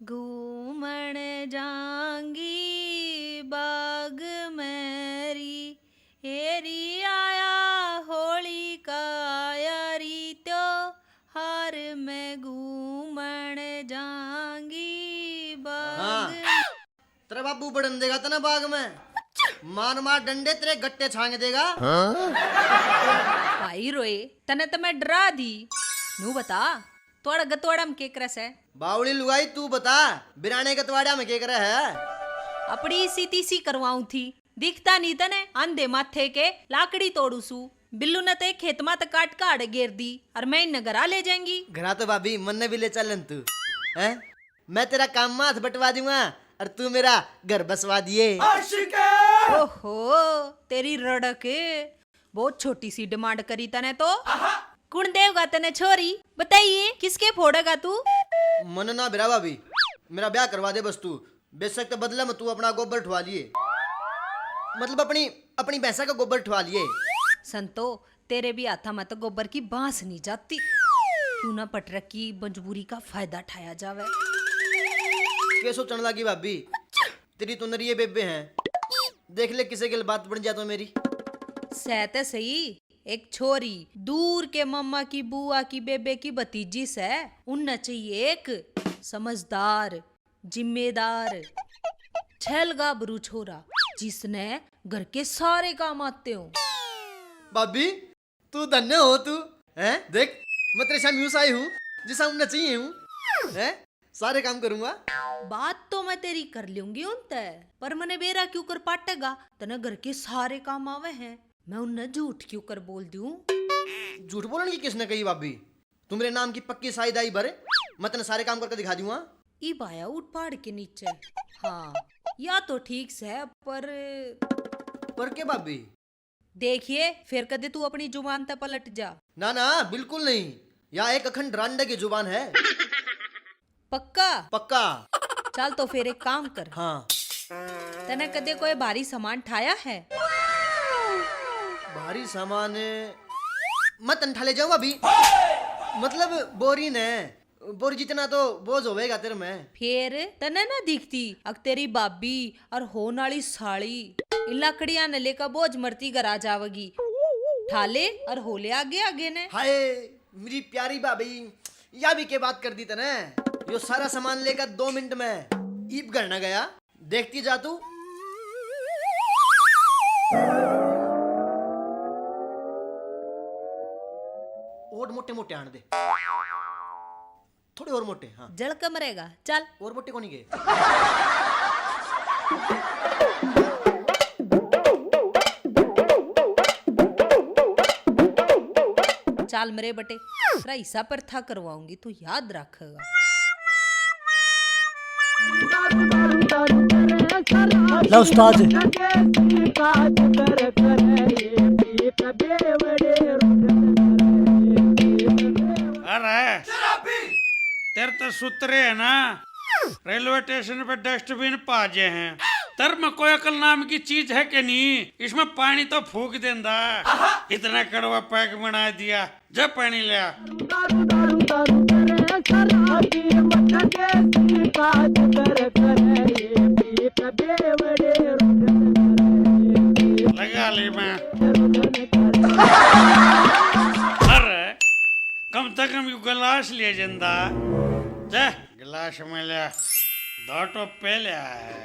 घूमण जांगी बाग मेरी हेरी आया होली का यारी त्योहार में घूमण जांगी बाग। तेरा बाबू बढ़न देगा तना बाग में, मार मार डंडे तेरे गट्टे छांग देगा। भाई रोए तने तो मैं डरा दी। नू बता तोड़ा गतवाड़ा में के करस है? बावड़ी लुगाई तू बता, बिराने गतवाड़ा में के करे है? अपनी सी तीसी करवाऊं थी, दिखता नहीं तने अंधे माथे के लाकड़ी तोड़ू सू। बिल्लू ने ते खेत मा तक काट काट घेर दी और मैं इन घरा ले जाएंगी। घरा तो भाभी मन ने भी ले चलन तू है, मैं तेरा काम माथ बटवा दूंगा और तू मेरा घर बसवा दिए। ओहो तेरी रड़क बहुत छोटी सी डिमांड करी तने तो। कुण देवगा तने छोरी, बताइए किसके फोड़ेगा तू? मन ना बिरा भाभी, मेरा ब्याह करवा दे बस तू। बेशक तो बदले में तू अपना गोबर ठवा लिए, मतलब अपनी भैंसा का गोबर ठवा लिए। संतो तेरे भी हाथा में तो गोबर की बांस नहीं जाती, क्यों ना पटरक की मजबूरी का फायदा उठाया जावे। के सोचने लगी भाभी, तेरी तो नरिये बेबे हैं, देख ले किसे के बात बन जा तो मेरी। सहते सही, एक छोरी दूर के मम्मा की बुआ की बेबे की भतीजी से उनना चाहिए एक समझदार जिम्मेदार छलगा बरू छोरा जिसने घर के सारे काम आते हो। भाभी तू धन्य हो तू हैं, देख मैं तेरे सामने यूं आई हूँ जिसा उन्हें चाहिए हूँ हैं, सारे काम करूंगा। बात तो मैं तेरी कर लूंगी उनते, पर मने बेरा क्यों कर पाटेगा? तने घर के सारे काम आवे हैं, मैं उन्हें झूठ क्यों कर बोल दूं? झूठ बोलने की किसने कही भाभी? तू मेरे नाम की पक्की साईदाई भरे, मैं तेने सारे काम करके दिखा दूंगा। ई बाया उठ पहाड़ के नीचे। हाँ या तो ठीक से, पर के भाभी? देखिए फिर कदे तू अपनी जुबान ते पलट जा। ना ना बिल्कुल नहीं, यहाँ एक अखंड रांडे की जुबान है। पक्का? पक्का। चल तो फिर एक काम कर। हाँ। तने कदे कोई भारी सामान ठाया है? भारी सामान मत अंठा ले जाऊंगा अभी, मतलब बोरी ने बोरी जितना तो बोझ होवेगा तेरे में। फिर तने ना दिखती अग तेरी बाबी और होन वाली साड़ी इन लकड़ियां ने लेकर बोझ मरती घर आ जावगी, ठाले और होले आगे आगे ने। हाय मेरी प्यारी भाभी, या भी के बात कर दी तने, यो सारा सामान लेकर 2 मिनट में ईप घर न गया, देखती जा तू। और मोटे मोटे आने दे, थोड़े और मोटे। हाँ जल कम रहेगा, चल और मोटे को नहीं गए। चाल मेरे बटे, तेरा हिस्सा पर था करवाऊंगी, तू याद रखेगा। लो उस्ताद। अरे तेरे तो सूत्रे है ना, रेलवे स्टेशन पे डस्टबिन पाजे हैं, तर में कोई अकल नाम की चीज है कि नहीं? इसमें पानी तो फूक देंदा, इतना कड़वा पैक बना दिया, जब पानी लिया। लगा ली मैं। अरे कम से कम यू गिलास ले जंदा, जा गिलास में लिया, दो टोप पे लिया है।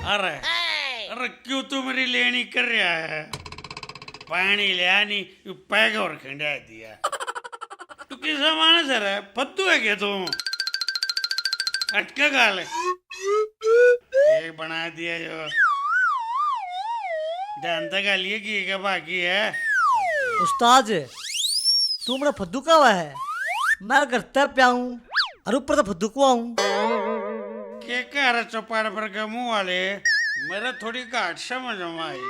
अरे अरे क्यों तू मेरी लेनी कर रहा है? पानी लिया नहीं, यू पैक और खंडा दिया। तू किस जमाने से रहा? फद्दू है क्या तू? अटका गाल एक बना दिया जो जानता का लिए कि क्या बाकी है। उस्ताद तू मेरा फद्दू का हुआ है, मैं घर तर पे आऊं और ऊपर तो फद्दू को आऊं। के कह रहा चौपाड़ पर के मुंह वाले, मेरा थोड़ी घाट समझ में आई।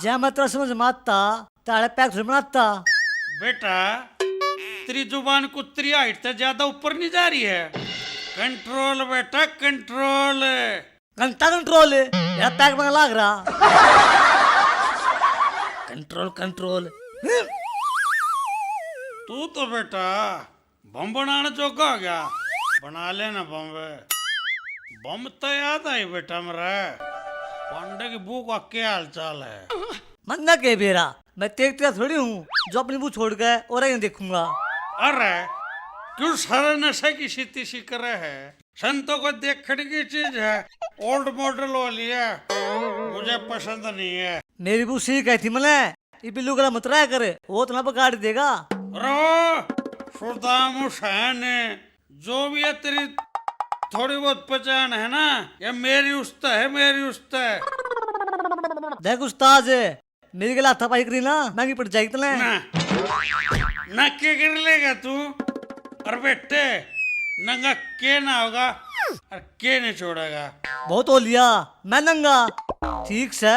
जय मैं तेरा समझ माता ताले पैक थोड़ी बनाता। बेटा तेरी जुबान कुत्तरी हाइट से ज्यादा ऊपर नहीं जा रही है। कंट्रोल बेटा कंट्रोल। घंटा कंट्रोल यार पैक बना लाग रहा। Control control. तू तो बेटा बम बनाने जोगा हो गया, बना लेना बम। बम तो याद आई बेटा मेरा, पांडे की बू का क्या हाल चाल है? मन्ना के बेरा, मैं तेज तेरा थोड़ी हूँ जो अपनी बू छोड़ गए और नहीं देखूंगा। अरे क्यों सारे नशे की सीती सी करे है? संतों को देखने की चीज है, ओल्ड मॉडल वाली है, मुझे पसंद नहीं है। मेरी बू सी कहती मने ये बिल्लू गला मत रहा करे, वो तो ना बिगाड़ देगा। अरे सुदाम हुसैन, जो भी है तेरी थोड़ी बहुत पहचान है ना, ये मेरी उस्ता है, मेरी उस्ता है। देख उस्ताद, मेरी गला हाथापाई करी ना महंगी पड़ जाएगी तने। ना क्या कर लेगा तू? और बेटे नंगा के ना होगा और के नहीं छोड़ेगा। बहुत हो लिया, मैं नंगा ठीक से।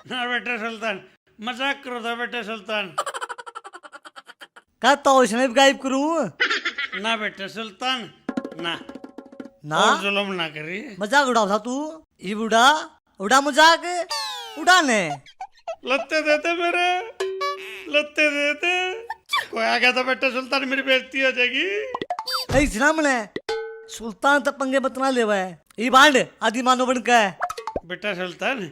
ना बेटे सुल्तान, मजाक करो था बेटे सुल्तान। कहता हूँ इसने भी गायब करूँ ना बेटे सुल्तान, ना ना, और जुल्म ना करी। मजाक उड़ाओ था तू। ये उड़ा उड़ा मजाक उड़ाने। लत्ते देते मेरे, लत्ते देते। कोई आ गया था बेटे सुल्तान, मेरी बेइज्जती हो जाएगी। नहीं सुना मैंने, सुल्तान तब पंगे बतना ले है ये बांड आदि मानो बन का है। बेटा सुल्तान,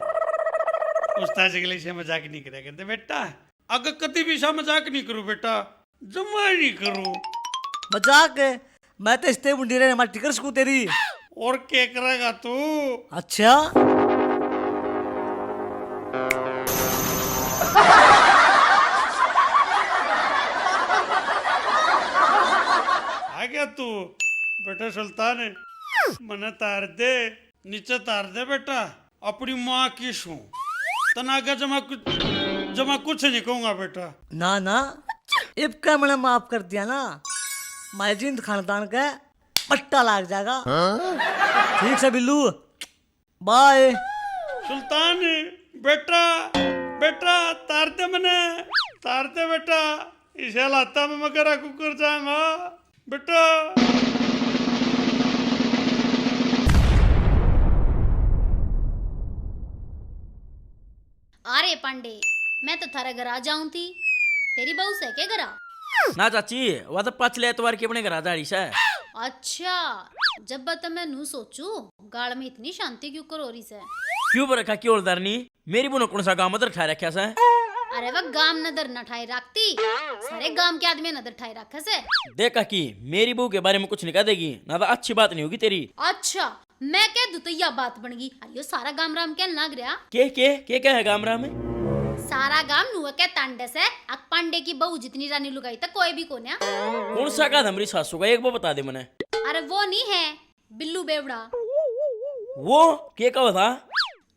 उस्ताद के लिए से मजाक नहीं करा करते बेटा। अगर कभी भी सा मजाक नहीं करूं बेटा, जमा नहीं करूं। मजाक मैं तो इस्ते मुंडी रहे हमारी टिकर सकूं तेरी। और क्या करेगा तू? अच्छा आ गया तू बेटा सुल्तान, मने तार दे, नीचे तार दे बेटा। अपनी माँ की सू तनागा जमा कुछ नहीं कहूंगा बेटा। ना ना, इब का मैंने माफ कर दिया ना, माजिंद खानदान का पट्टा लाग जाएगा। ठीक से बिल्लू, बाय। सुल्तान बेटा, बेटा तार दे, मने तार दे बेटा। इसे लाता में मगर कुकर जाऊंगा बेटा। अरे पांडे, मैं तो थारे घर आ जाऊं थी, तेरी बहू से के घरा? ना चाची, वह तो पिछले एतवार की अपने घर आ जाड़ी से। अच्छा, जब बता मैं नू सोचू गाड़ में इतनी शांति क्यों कर हो रही से? क्यों बरखा की ओलदारनी, मेरी बुनो कौन सा गाँव मदर ठा रखा से? अरे वह गाम नदर न ठाई रखती, सारे गाम के आदमी नदर ठाई रखे से। देखा कि मेरी बहू के बारे में कुछ नहीं कह देगी ना, तो अच्छी बात नहीं होगी तेरी। अच्छा, मैं कह दूं तो यह बात बन गई। अरे सारा गाम राम क्या लग रहा? के है गामरा में? सारा गाम नुआ के तांडे से अक पांडे की बहू जितनी रानी लुगाई तक कोई भी कोन्या। कौन सा का हमारी सासू का, एक बार बता दे मने। अरे वो नहीं है, बिल्लू बेवड़ा। वो के कहा था?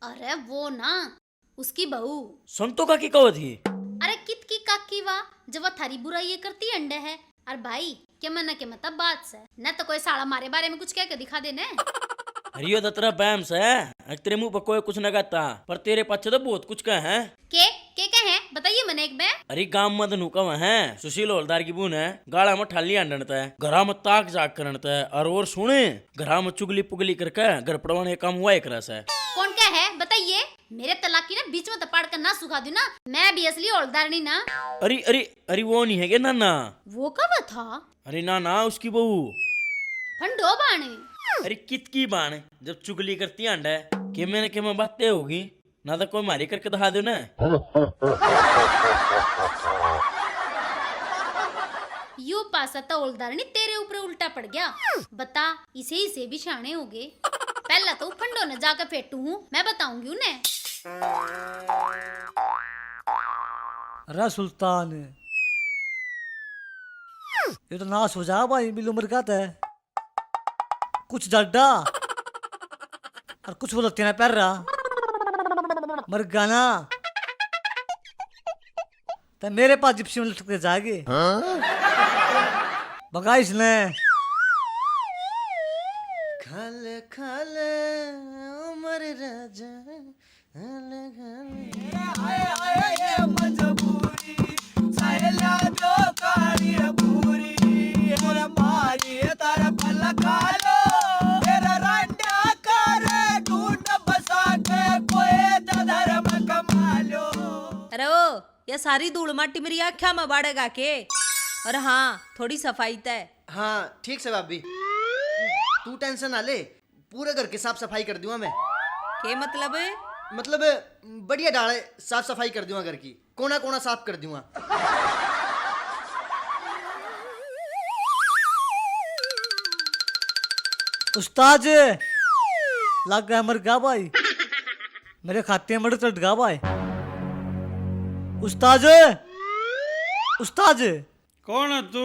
अरे वो ना, उसकी बहू। संतो का की कहा थी? अरे कित की काकी वा, जब वो थारी बुराई ये करती अंडे है। अरे भाई के मन के मतलब बात से न तो कोई साला मारे बारे में कुछ कह के दिखा देने। अरे यो तो तेरा बैम से है, तेरे मुंह पर कोई कुछ न कहता, पर तेरे पीछे तो बहुत कुछ कह है। के है बताइए मने एक बार। अरे गांव मत नु कव है, सुशील हवलदार की बून है, गाड़ा में ठाली अंडन है, घरा में ताक जाग करन है, और सुने घरा में चुगली पुगली करके घर पड़वाने काम हुआ एक रस है। कौन क्या है बताइए? मेरे तलाक की ना बीच में तपाड़ कर ना सुखा दू ना, मैं भी असली हवलदारनी ना। अरे अरे अरे वो नहीं है क्या नाना? वो कब था? अरे ना उसकी बहू फंडो बाणे। अरे कित की बाण, जब चुगली करती अंड है कि मैंने बातें होगी ना, तो कोई मारी करके दिखा दो ना। यू पासा तो हवलदारनी तेरे ऊपर उल्टा पड़ गया। बता इसे भी शाणे हो गए। पहला तो फंडो न जाकर फेटू हूँ, मैं बताऊंगी उन्हें। अरे सुल्तान, ये तो नाश हो जा भाई, बिल्लू मर गया है। कुछ डड्डा और कुछ बोलते ना पैर रहा मर गया ना, तो मेरे पास जिप्सी में लटक के जाएगी। भगा इसने। खाले खाले उमर राजा, खाले खाले। मारी तारा पल खा लो, तेरा रंडा या सारी धूल माटी मेरी आँखा में बाड़ेगा के? और हाँ, थोड़ी सफाई तय। हाँ ठीक से भाभी, तू टेंशन ना ले, पूरे घर की साफ सफाई कर दूंगा मैं। के मतलब? मतलब बढ़िया डाले साफ सफाई कर दूंगा, घर की कोना कोना साफ कर दूंगा। उस्ताद लग गया मर गया भाई, मेरे खाते में चढ़ गया भाई। उस्ताद उस्ताद कौन है तू?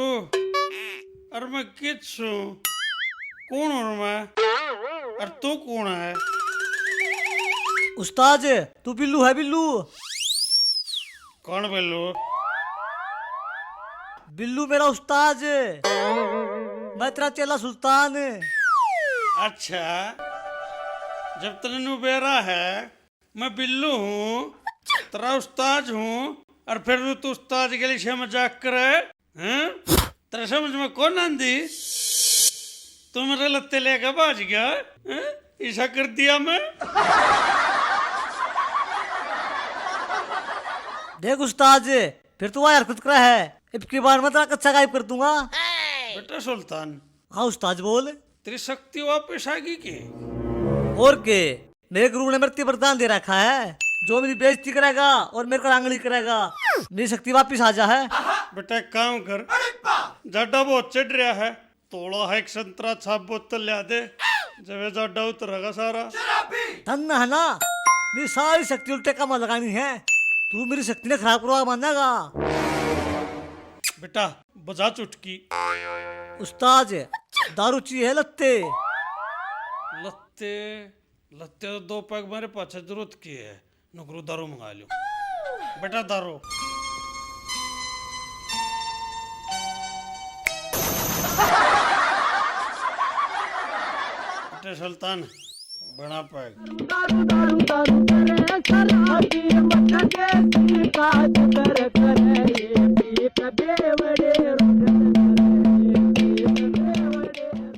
अरे मैं किस हूँ? कौन हूँ मैं? और तू कौन है? उस्ताद तू बिल्लू है बिल्लू? कौन बिल्लू? बिल्लू मेरा उस्ताद, मैं तेरा चेला सुल्तान। अच्छा, जब तने नू बेरा है मैं बिल्लू हूँ, तेरा उस्ताद हूँ, और फिर तू उस्ताद के लिए मजाक करे हैं? तेरे समझ में कौन आंदी? तू मेरे लत्ते लेकर भाज गया हैं? ऐसा कर दिया मैं? देख उस्ताद फिर तू हरकत करा है, अब की बार मैं तेरा कच्चा गायब कर दूंगा। बेटा सुल्तान, हाँ उस्ताद बोल। तेरी शक्ति वापस आ गई के? और के, मेरे गुरु ने मृत्यु वरदान दे रखा है, जो मेरी बेइज्जती करेगा और मेरे को आंगली करेगा, मेरी शक्ति वापस आ जा है। बेटा एक काम कर, जाडा बहुत चढ़ रहा है, तोड़ा है एक संतरा छाप बोतल लिया दे, जब जाडा उतरेगा सारा। धन है ना, मेरी सारी शक्ति उल्टे काम लगानी है, तू मेरी शक्ति ने खराब करवा मानेगा। बेटा बजा चुटकी। उस्ताद दारू चाहिए लत्ते? लत्ते लत्ते तो 2 पैक मेरे पास जरूरत की है, नौकरू दारू मंगा लो। बेटा दारू। बेटे सुल्तान बना पैक।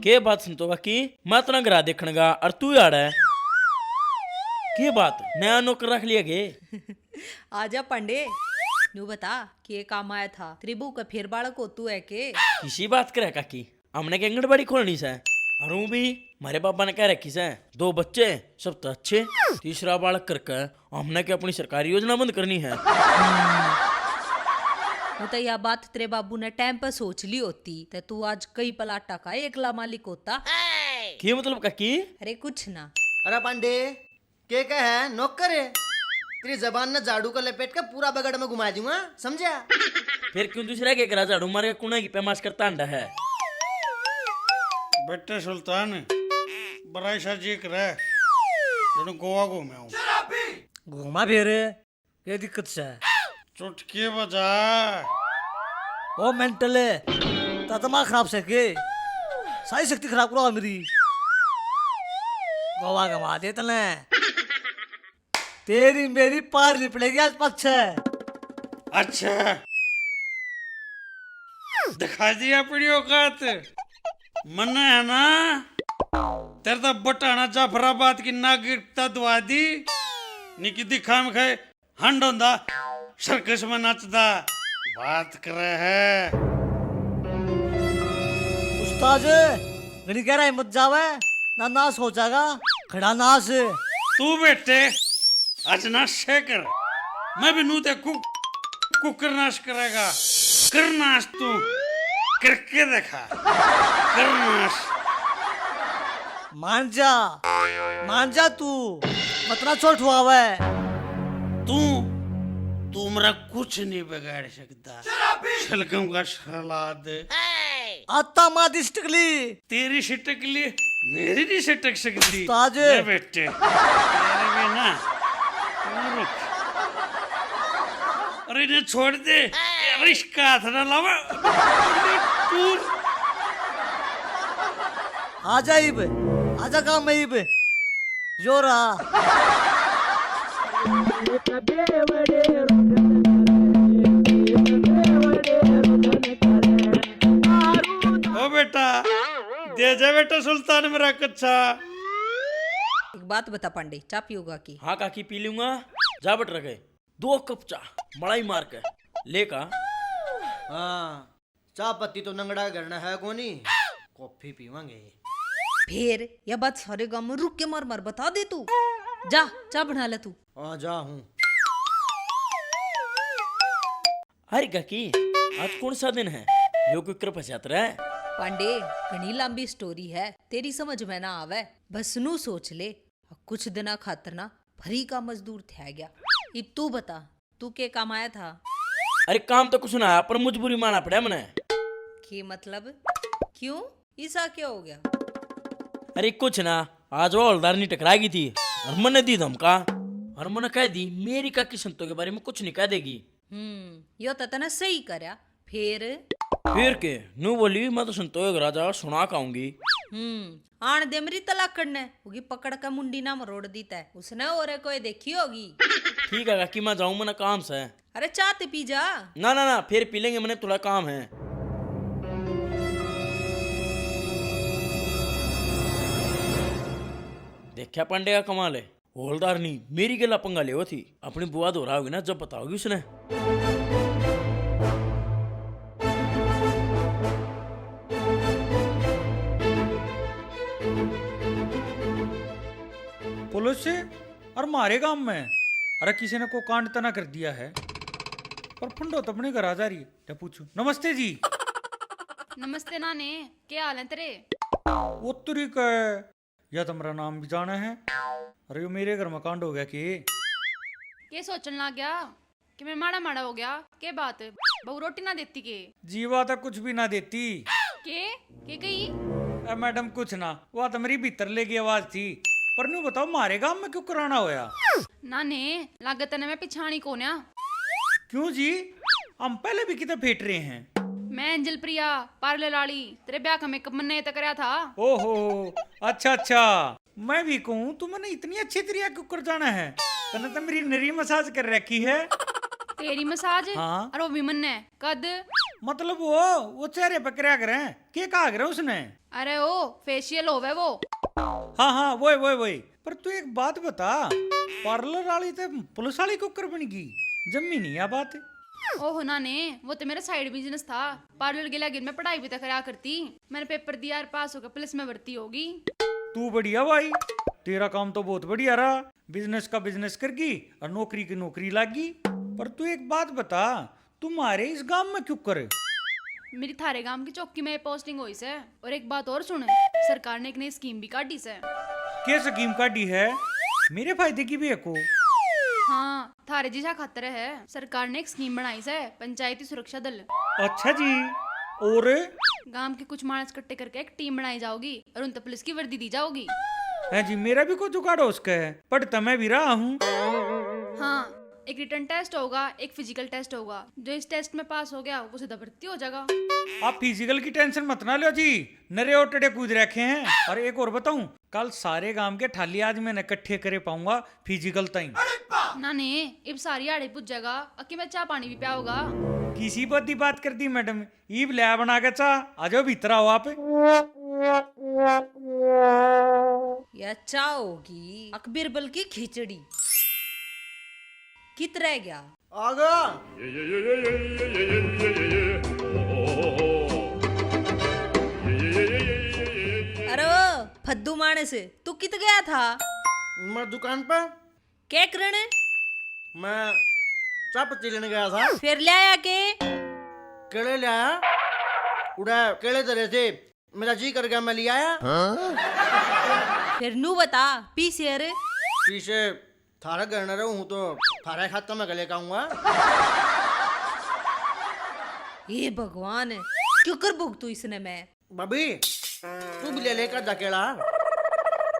के बात सुन तो बाकी मैं तना घरा देखणगा और तू आड़ा है के बात नया नौकर रख लिया गे? आजा पांडे, नू बता के काम आया था? त्रिभु का फिर बालक हो तू है के? किसी बात करे काकी, हमने के आंगनबाड़ी खोलनी से, और हूँ भी हमारे पापा ने कह रखी से 2 बच्चे सब तो अच्छे, तीसरा बालक करके हमने के अपनी सरकारी योजना बंद करनी है। वो तो यह बात तेरे बाबू ने टाइम पर सोच ली होती तो तू आज कई पलाटा का एकला मालिक होता। की मतलब काकी? अरे कुछ ना। अरे पांडे के कह है नौकर है, तेरी जबान ने झाड़ू का लपेट कर पूरा बगड़ में घुमा दूंगा, समझा? फिर क्यों दूसरा के करा झाड़ू मारे कुना की पैमाश करता अंडा है? बेटे सुल्तान बड़ा सा जी करे जन गोवा घूमे हूँ। घुमा फिर ये दिक्कत से चुटकी बजा। ओ मेंटल दिमाग खराब से के, सारी शक्ति खराब करो मेरी। गोवा गवा दे तने, तेरी मेरी पार नहीं पड़ेगी आज पक्ष। अच्छा दिखा दिया अपनी औकात। मन है ना तेरे तो बटाना जाफराबाद की नागरिकता दुआ दी, निकी दिखा में खाए हंड होंदा सर्कस में नचदा बात कर रहे है। उस्ताद गणी कह रहा है मत जावे ना, नाश हो जाएगा खड़ा नाश। तू बेटे आज नाश कर, मैं भी नू देखू कुकर नाश करेगा। कर नाश तू करके देखा, कर नाश। मान जा तू, मतना चोट हुआ है। तू मेरा कुछ नहीं बिगाड़ सकता। शलगम का सलाद आता मादी स्टिकली, तेरी सिटकली मेरी नहीं सिटक सकती। उस्ताद। ले बेटे तेरे भी ना, तू रुक। अरे इन्हें छोड़ दे, अरे इसका हाथ ना लावा। तू आजा इब, आजा काम में इब, जो रहा। ओ बेटा दे जा बेटा सुल्तान मेरा कच्चा। एक बात बता पांडे, चा पियोगा की? हाँ काकी पी लूंगा, जा बट रखे। 2 कप चाह बड़ाई मार के लेका। हाँ, चाय पत्ती तो नंगड़ा करना है कोनी, कॉफी पीवांगे। फिर यह बात सारे गांव में रुक के मार मार बता दे तू। जा चाय बना ले तू। हाँ जा हूँ। अरे काकी आज कौन सा दिन है? यो कोई कृपा यात्रा है? पांडे घनी लंबी स्टोरी है, तेरी समझ में ना आवे, बस नू सोच ले। कुछ दिना खातर ना भरी का मजदूर थे गया। अब तू बता, तू के काम आया था? अरे काम तो कुछ ना है, पर मजबूरी माना पड़ा मैंने। के मतलब क्यों, ऐसा क्या हो गया? अरे कुछ ना, आज वो हवलदार नहीं टकरा गई थी और मैंने दी धमका और मैंने कह दी मेरी काकी संतों के बारे में कुछ नहीं कह देगी। यो तो तने सही करया। फिर के नू बोली मैं तो संतोष राजा सुना काऊंगी। आन दे मेरी तलाक करने होगी, पकड़ के मुंडी ना मरोड़ दी तै उसने, और कोई देखी होगी। ठीक है काकी मैं जाऊं, मैंने काम से। अरे चाय ते पी जा। ना ना ना फिर पी लेंगे, मैंने थोड़ा काम है। देखा पांडे का कमाल है, हवलदार नहीं मेरी गला पंगा ले थी। अपनी बुआ दोहरा होगी ना जब बताओगी उसने। पुलिस से और मारे गांव में अरे किसी ने को कांड तना कर दिया है। पर फंडो तो अपने घर आ जा रही है, क्या पूछू। नमस्ते जी। नमस्ते नाने, क्या हाल है तेरे? उत्तरी का है, या तुम्हारा नाम भी जाना है। अरे यो मेरे घर में कांड हो गया कि के सोचने लग गया कि मैं माड़ा माड़ा हो गया? के बात बहू रोटी ना देती के? जीवा तो कुछ भी ना देती। के कही? मैडम कुछ ना, वह तो मेरी भीतर लेगी आवाज थी। पर न्यू बताओ मारे गांव में क्यों कराना होया? नाने लागत ने मैं पिछाणी कोन्या। क्यों जी, हम पहले भी कितने फेट रहे हैं। मैं अंजल प्रिया पार्लर वाली तेरे ब्याह का मेकअप मैंने तक कराया था। ओहो अच्छा अच्छा, मैं भी कहूँ तू मैंने इतनी अच्छी तरीका क्यों कर जाना है। तने तो मेरी नरी मसाज कर रखी है। तेरी मसाज? हाँ। और वो भी मन कद? मतलब वो चेहरे पे क्या करें, के कहा करे उसने? अरे ओ फेशियल होवे वो। हाँ हाँ वही। पर तू एक बात बता, पार्लर वाली तो पुलिस वाली कुकर बन गई, जम्मी नहीं आ बात। ओहो नाने, वो तो मेरा साइड बिजनेस था। पार्लर के लगे मैं पढ़ाई भी तो करा करती। मैंने पेपर दिया और पास होकर पुलिस में भर्ती होगी। तू बढ़िया भाई, तेरा काम तो बहुत बढ़िया रहा। बिजनेस का बिजनेस कर गई और नौकरी की नौकरी लग गई। पर तू एक बात बता, तुम्हारे इस गांव में क्यों करे? मेरी थारे गांव की चौकी में पोस्टिंग हुई से। और एक बात और सुन, सरकार ने एक नई स्कीम भी काटी से। क्या स्कीम काटी है? मेरे फायदे की भी है को? हाँ, थारे जिसा खातर है। सरकार ने एक स्कीम बनाई से, पंचायती सुरक्षा दल। अच्छा जी, और गांव के कुछ मानस इकट्ठे करके एक टीम बनाई जाओगी और उन तक पुलिस की वर्दी दी जाओगी। है जी, मेरा भी कोई जुगाड़ हो उसका है, पढ़ता मैं भी रहा हूँ। हाँ, एक रिटर्न टेस्ट होगा, एक फिजिकल टेस्ट होगा। जो इस टेस्ट में पास हो गया वो सीधा भर्ती हो जाएगा। आप फिजिकल की टेंशन मत ना लो जी, नरे और टड़े कूद रखे हैं। और एक और बताऊं, कल सारे गांव के थाली आज मैं इकट्ठे करे पाऊंगा फिजिकल ताई। ना ने इब सारी आड़े पूछ जाएगा, अक्की में चाय पानी भी पिया होगा। किसी बदी बात कर दी मैडम, ईब ले बना के चा आ जाओ भीतर आओ आप। या चाय होगी अकबर बल की खिचड़ी। कित रह गया? आगा अरे ओ फद्दू मानस, तू कित गया था? मैं दुकान पर क्या करने? मैं चाय पत्ती लेने गया था। फिर ले आया के? केले ले आया, उड़ा केले तरह थे, मेरा जी कर गया मैं ले आया। फिर नू बता पी शेर। पीछे थारा घर न रहूं तो थारा खाता मैं गले खाऊंगा। ये भगवान, क्यों कर भुग तू इसने? मैं भाभी तू भी ले लेकर जाकेला।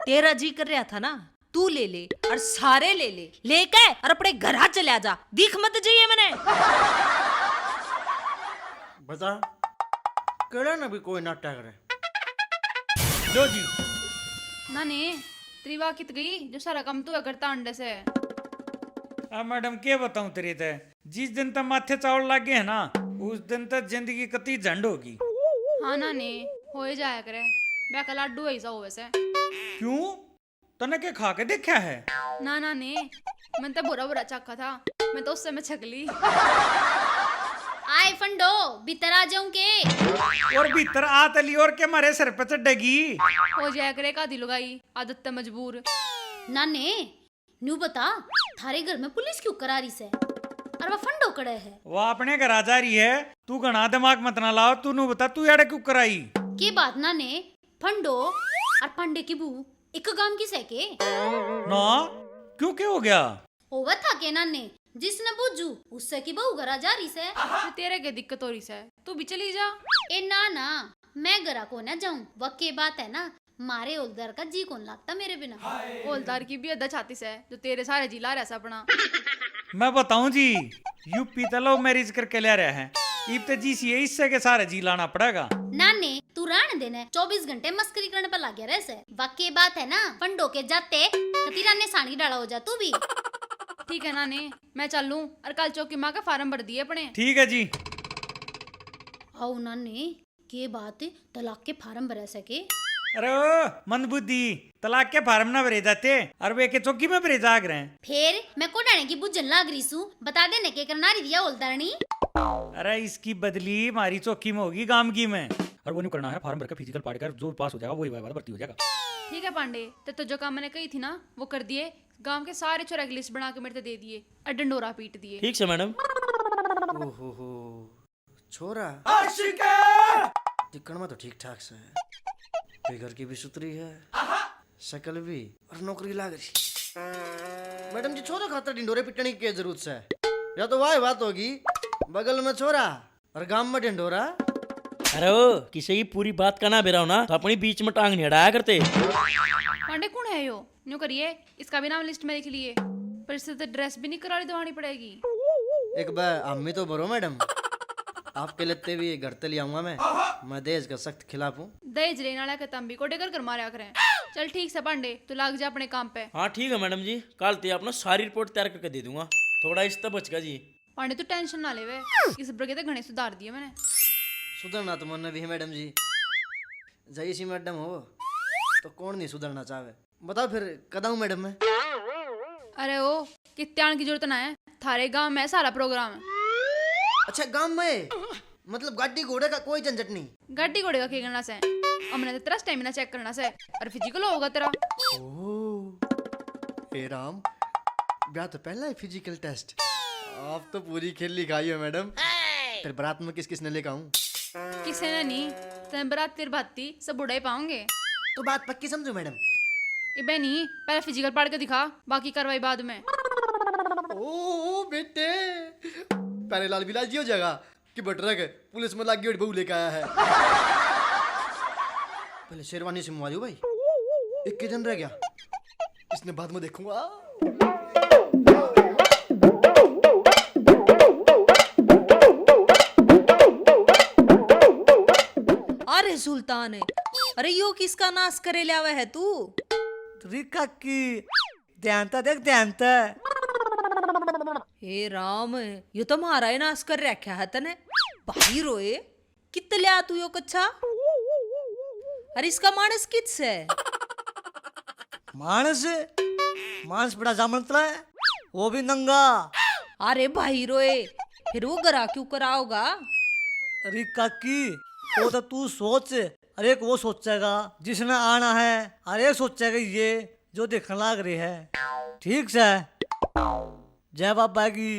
तेरा जी कर रहा था ना, तू ले ले और सारे ले ले, लेके और अपने घर आ चले जा, दिख मत जाइए मैंने। बता केड़ा ना भी कोई नाटक करे। लो जी। ना ने त्रिवा कित गई जो सारा काम तू करता अंडे से। मैडम क्या बताऊं तेरे ते, जिस दिन तक माथे चावल लग गए है ना, उस दिन तक जिंदगी कती झंड होगी। हाँ ना ने हो ही जाया करे, मैं कल लाडू ऐसा हो वैसे। क्यों, तने के खा के देखा है? ना ने मन तो बुरा बुरा चखा था। मैं तो उस समय छकली। आए फंडो भीतर आ जाऊं के। और भीतर आ तली और के मारे सर पे चढ़ेगी। हो जाया करे का दिल लगाई आदत ते मजबूर। नाने न्यू बता थारे घर में पुलिस क्यों करा रही से और वह फंडो कड़े है। वो अपने घर आ जा रही है, तू घना दिमाग मत ना लाओ। तू नु बता तू यार क्यों कराई? के बात नाने फंडो और पांडे की बू एक गांव की सके ना क्यों क्या हो गया? होवा था के नाने जिसने बुझू उससे की बहू घरा जा रही से। तो तेरे के दिक्कत हो रही है, तू भी चली जा। ए ना ना मैं घरा को ना जाऊं वक्के बात है ना, मारे ओलदार का जी कौन लगता मेरे बिना। ओलदार की भी अद्धा छाती से जो तेरे सारे जिला रहा अपना। मैं बताऊं जी, यूपी तो लव मैरिज करके ले रहे हैं, इब तो जी सी इससे के सारे जी लाना पड़ेगा। नाने तू राण देने 24 घंटे मस्करी करने पर लग गया रहे। वाकई बात है ना फंडो के जाते कतीरा ने साड़ी डाला हो जा तू भी। ठीक है नाने मैं चलूं और कल चौकी माँ का फार्म भर दिए अपने। ठीक है जी। आओ नाने के बात तलाक के फार्म भरा सके। अरे ओ मंदबुद्धि, तलाक के फार्म ना भरे जाते और वे के चौकी में भरे जाग रहे हैं। फिर मैं को डाने की बुझन लाग रही सू, बता देने के करना रही दिया ओलदारनी। अरे इसकी बदली हमारी चौकी में होगी गांव की में, और वो नहीं करना है फार्म भरकर फिजिकल पढ़कर जो पास हो जाएगा वही भर्ती हो जाएगा। ठीक है पांडे तो जो काम मैंने कही थी ना वो कर दिए। गांव के सारे छोरा की लिस्ट बना के मेरे दे दिए और डंडोरा पीट दिए। ठीक से मैडम। ओहो छोरा दिखण में तो ठीक ठाक से है, फिगर की भी सुतरी है, शक्ल भी, और नौकरी लाग रही। मैडम जी छोरा खातर ढिंडोरे पिटने की क्या जरूरत है? या तो वाह बात होगी बगल में छोरा और गांव में ढिंडोरा। अरे ओ किसी की पूरी बात का ना बेराओ ना तो अपनी बीच में टांग नहीं अड़ाया करते। पांडे कौन है यो? न्यू करिए इसका भी नाम लिस्ट में लिख लिए, पर इससे तो ड्रेस भी नहीं करानी दवानी पड़ेगी। एक बार अम्मी तो बरो मैडम, आपके लगते भी घर तक ले आऊंगा मैं दहेज का सख्त खिलाफ हूँ। दहेज लेने वाला के तंबी को डेकर कर मारा करें। चल ठीक से पांडे तू लाग जा अपने काम पे। हाँ ठीक है मैडम जी, कल ते अपना सारी रिपोर्ट तैयार करके दे दूंगा, थोड़ा इस तक बचगा जी। पांडे तू टेंशन ना ले वे, इस बरगे तो घने सुधार दिए मैंने। सुधरना तो मन भी है मैडम जी, जई सी मैडम हो तो कौन नहीं सुधरना चाहे। बताओ फिर कदाऊं मैडम मैं? अरे ओ कित्यान की जरूरत ना है, थारे गांव में सारा प्रोग्राम है। अच्छा गांव में मतलब गाड़ी घोड़े का कोई झंझट नहीं? गाड़ी घोड़े का क्या करना से, हमने तो तेरा स्टेमिना चेक करना से और फिजिकल होगा तेरा। ओह हे राम, ब्याह तो पहला है फिजिकल टेस्ट। आप तो पूरी खेल लिखाई है मैडम। फिर बारात में किस किस ने लेकर आऊं? किसी ने नहीं, तेरे बरात तेरे भाती सब बुढ़ा ही पाओगे। तो बात पक्की समझो मैडम। इबे नहीं, पहले फिजिकल पढ़ के दिखा, बाकी कार्रवाई बाद में। ओ बेटे पहले लाल बिलाजी हो जाएगा कि बटरक पुलिस में लागी और बहू लेकर आया है। पहले शेरवानी से मुआ दो भाई, एक के दिन रह गया, इसने बाद में देखूंगा। अरे सुल्तान है, अरे यो किसका नाश करे लावा है तू? रिका की ध्यान ता देख ध्यान ता। हे राम, यो तो मारा ही नाश कर रखा है तने। भाई रोए कित लिया तू यो कच्छा? अरे इसका मानस किस है? मानस मानस बड़ा जामनतला है, वो भी नंगा। अरे भाई रोए फिर वो गरा क्यों कराओगा? रिका की वो तो तू सोच, अरे एक वो सोचेगा जिसने आना है, अरे सोचेगा ये जो देखने लाग रही है। ठीक से जय बाबा की।